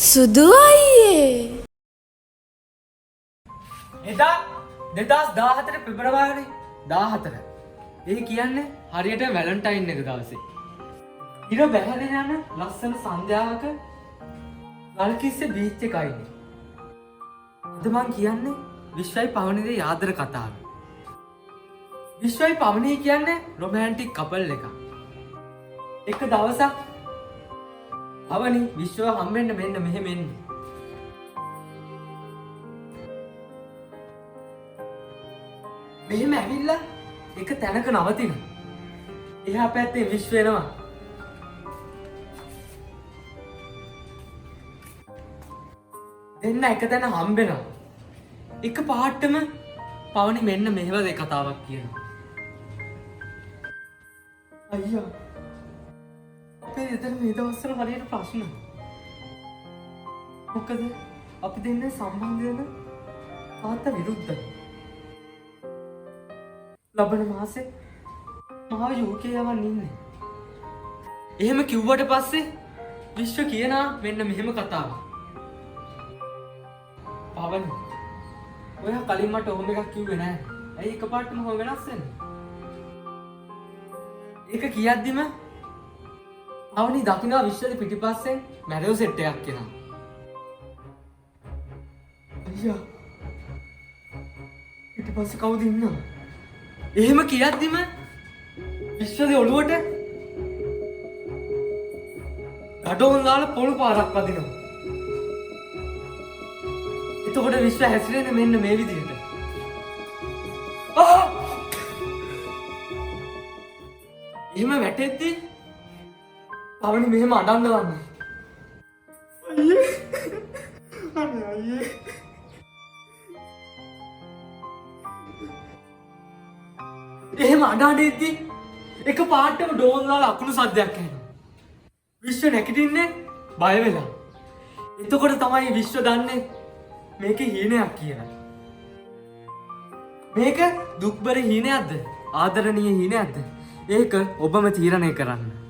සුදු අයියේ එදා 2014 පෙබරවාරි 14. ඒ කියන්නේ හරියට වැලන්ටයින් එක දවසේ. ඉර බැහැගෙන යන ලස්සන සන්ධ්‍යාවක ගල්කිස්සේ බීච් එකේ ඉන්නේ. අද මං කියන්නේ විශ්වයි පවනිගේ යාදර කතාව. විශ්වයි පවනී කියන්නේ රොමැන්ටික් කපල් එකක්. එක දවසක් පවනි විශ්ව හම්බෙන්න මෙන්න මෙහෙම එන්නේ. මෙහෙම ඇවිල්ලා එක තැනක නවතින. එහා පැත්තේ විශ්ව එනවා. දෙන්න එක තැන හම්බෙනවා. එක පාටම පවනි මෙන්න මෙහෙම දෙක කතාවක් කියනවා. අයියා අපේ එතන මේ දවස්වල හරියට ප්‍රශ්න. මොකද අපි දෙන්නේ සම්බන්ධ වෙන තාත්තා විරුද්ධයි. ලබන මාසේ මාව UK යවන්න ඉන්නේ. එහෙම කිව්වට පස්සේ විශ්ව කියනවා මෙන්න මෙහෙම කතාවක්. පවනි ඔයා කලින් මට ඔහොම එකක් කිව්වේ නෑ. ඇයි එකපාරටම ඔහොම වෙනස් වෙන්නේ? ඒක කියද්දිම පවනි දකින්නවා විශ්වගේ පිටිපස්සෙන් මැරියෝ සෙට් එකක් කෙනා. අයියා පිටිපස්සේ කවුද ඉන්නව? එහෙම කියද්දිම විශ්වගේ ඔළුවට ගඩොල් දාලා පොළු පාරක් වදිනවා. එතකොට විශ්ව හැසිරෙන්නේ මෙන්න මේ විදිහට. එහෙම වැටෙද්දි පවනි මෙහෙම අඬන්න ගන්නවා. අයියේ අනේ අයියේ එහෙම අඬද්දි එක පාටම ඩෝන් දාලා අකුණු සද්දයක් ඇහෙනවා. විශ්ව නැගිටින්නේ බය වෙලා. එතකොට තමයි විශ්ව දන්නේ මේකේ හීනයක් කියලා. මේක දුක්බර හීනයක්ද? ආදරණීය හීනයක්ද? ඒක ඔබම තීරණය කරන්න.